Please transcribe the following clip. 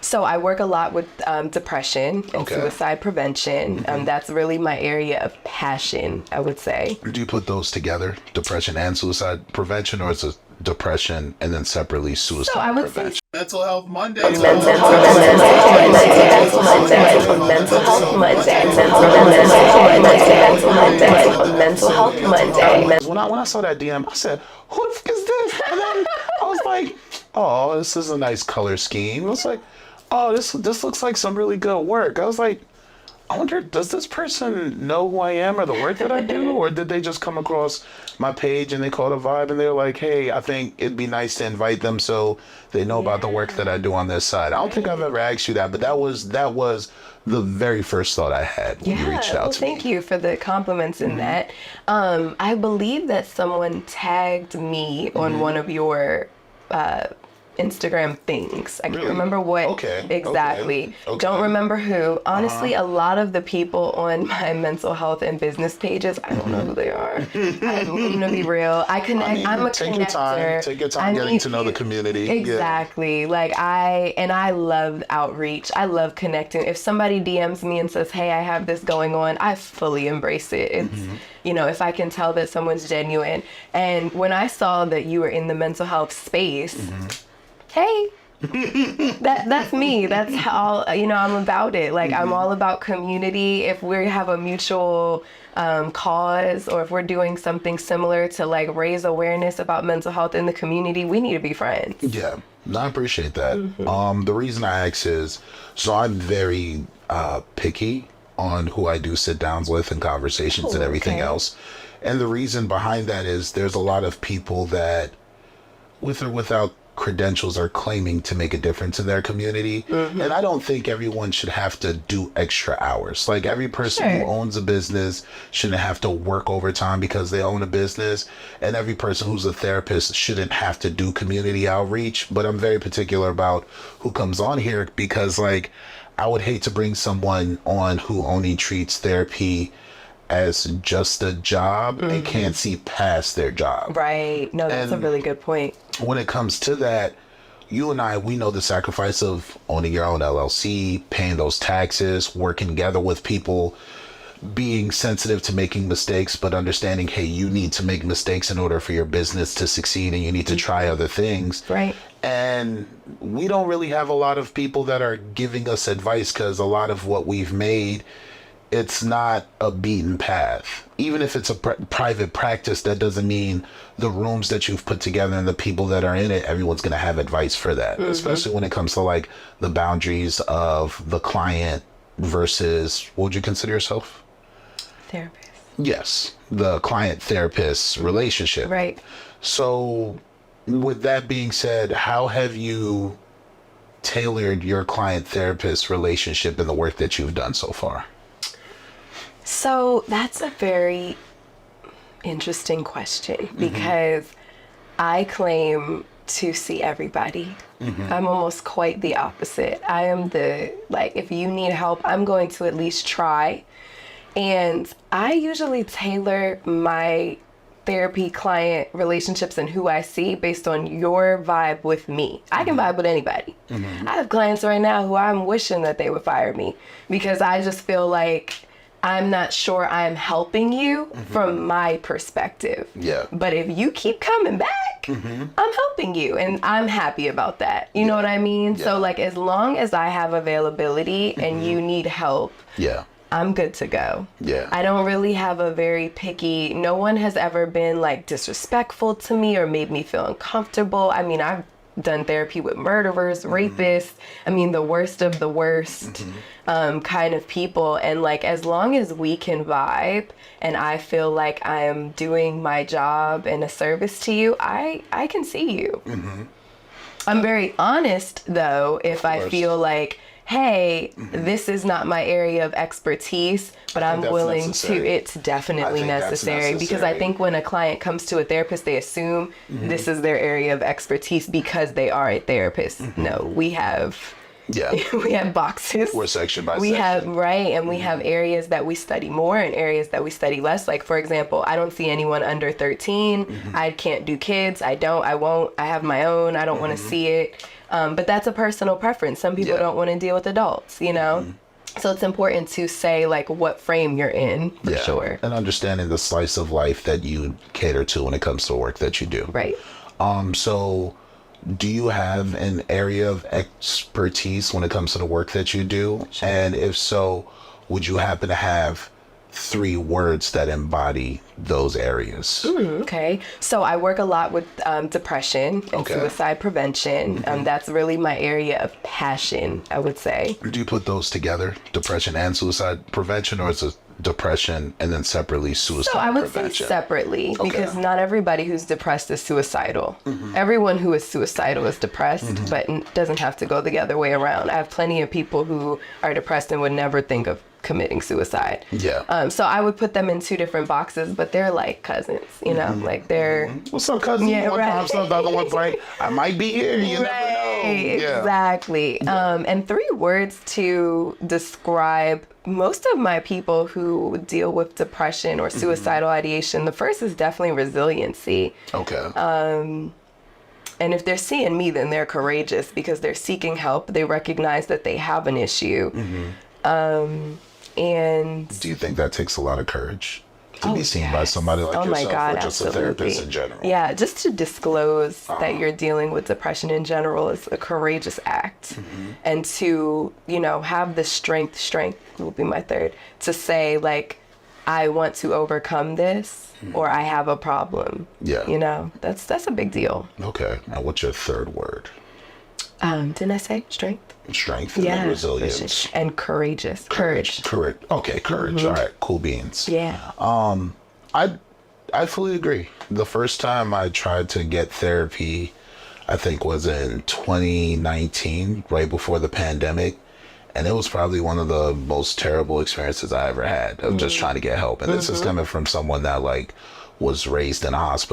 So I work a lot with depression and suicide prevention. That's really my area of passion, I would say. Do you put those together, depression and suicide prevention, or is it depression and then separately suicide So I would prevention? say Mental Health Monday. Mental Health Monday. When I saw that DM, I said, "Who the fuck is this?" And then I was like, "Oh, this is a nice color scheme." I was like, "Oh, this looks like some really good work." I was like, I wonder, does this person know who I am or the work that I do? Or did they just come across my page and they caught a vibe and they're like, hey, I think it'd be nice to invite them so they know about the work that I do on this side. I don't think I've ever asked you that, but that was the very first thought I had when you reached out to me. Thank you for the compliments in that. I believe that someone tagged me on one of your Instagram things. I can't remember what exactly. Okay. Don't remember who. Honestly, a lot of the people on my mental health and business pages, I don't know who they are. I'm gonna be real. I'm a connector. Take your time getting to know the community. Exactly. Yeah. Like I love outreach. I love connecting. If somebody DMs me and says, hey, I have this going on, I fully embrace it. It's if I can tell that someone's genuine. And when I saw that you were in the mental health space, hey, that's me. That's how, I'm about it. Like, I'm all about community. If we have a mutual cause, or if we're doing something similar to like raise awareness about mental health in the community, we need to be friends. Yeah, I appreciate that. The reason I ask is, so I'm very picky on who I do sit downs with and conversations and everything else. And the reason behind that is there's a lot of people that, with or without credentials, are claiming to make a difference in their community. And I don't think everyone should have to do extra hours. Like, every person who owns a business shouldn't have to work overtime because they own a business, and every person who's a therapist shouldn't have to do community outreach. But I'm very particular about who comes on here, because like, I would hate to bring someone on who only treats therapy as just a job and can't see past their job. Right. No, that's a really good point. When it comes to that, you and I, we know the sacrifice of owning your own LLC, paying those taxes, working together with people, being sensitive to making mistakes, but understanding, hey, you need to make mistakes in order for your business to succeed, and you need to try other things. Right. And we don't really have a lot of people that are giving us advice, because a lot of what we've made, it's not a beaten path. Even if it's a private practice, that doesn't mean the rooms that you've put together and the people that are in it, everyone's going to have advice for that, especially when it comes to like the boundaries of the client versus, what would you consider yourself? Therapist. Yes, the client-therapist relationship. Right. So with that being said, how have you tailored your client-therapist relationship in the work that you've done so far? So that's a very interesting question, because I claim to see everybody. I'm almost quite the opposite. I am if you need help, I'm going to at least try. And I usually tailor my therapy client relationships and who I see based on your vibe with me. I can vibe with anybody. I have clients right now who I'm wishing that they would fire me, because I just feel like I'm not sure I'm helping you from my perspective. Yeah. But if you keep coming back, I'm helping you, and I'm happy about that. You know what I mean? Yeah. So like, as long as I have availability and you need help, I'm good to go. Yeah. I don't really have a very picky, no one has ever been like disrespectful to me or made me feel uncomfortable. I mean, I've done therapy with murderers, rapists, I mean, the worst of the worst kind of people. And like, as long as we can vibe and I feel like I am doing my job and a service to you, I can see you. I'm very honest though, if I feel like, hey, this is not my area of expertise, but I'm willing to, it's definitely necessary, because I think when a client comes to a therapist, they assume this is their area of expertise because they are a therapist. No, we have, we have boxes. We're section by we section. have, and we have areas that we study more and areas that we study less. Like, for example, I don't see anyone under 13. I can't do kids. I won't, I have my own. I don't want to see it. But that's a personal preference. Some people don't want to deal with adults, you know? So it's important to say like what frame you're in for sure. And understanding the slice of life that you cater to when it comes to work that you do. Right. So do you have an area of expertise when it comes to the work that you do? Sure. And if so, would you happen to have 3 words that embody those areas? Okay. So I work a lot with depression and suicide prevention. That's really my area of passion, I would say. Do you put those together, depression and suicide prevention, or is it depression and then separately suicide So I would prevention? say separately, Okay. because not everybody who's depressed is suicidal. Everyone who is suicidal is depressed, but it doesn't have to go the other way around. I have plenty of people who are depressed and would never think of committing suicide. Yeah. So I would put them in 2 different boxes, but they're like cousins, you know, like they're... What's up, cousin? Yeah, One right. pops up, the other one's like, I might be here. You never know. Yeah. Exactly. And 3 words to describe most of my people who deal with depression or suicidal ideation. The first is definitely resiliency. Okay. And if they're seeing me, then they're courageous because they're seeking help. They recognize that they have an issue. And do you think that takes a lot of courage to be seen by somebody like yourself, my God, or just absolutely. a therapist in general? Yeah, just to disclose that you're dealing with depression in general is a courageous act. And to, you know, have the strength will be my third, to say like, I want to overcome this, or I have a problem. Yeah. You know, that's a big deal. Okay. Now, what's your 3rd word? Didn't I say strength? Strength and resilience. And courageous. Courage. Correct. Okay, courage. All right, cool beans. Yeah. I fully agree. The first time I tried to get therapy, I think was in 2019, right before the pandemic. And it was probably one of the most terrible experiences I ever had of just trying to get help. And this is coming from someone that like was raised in a hospital.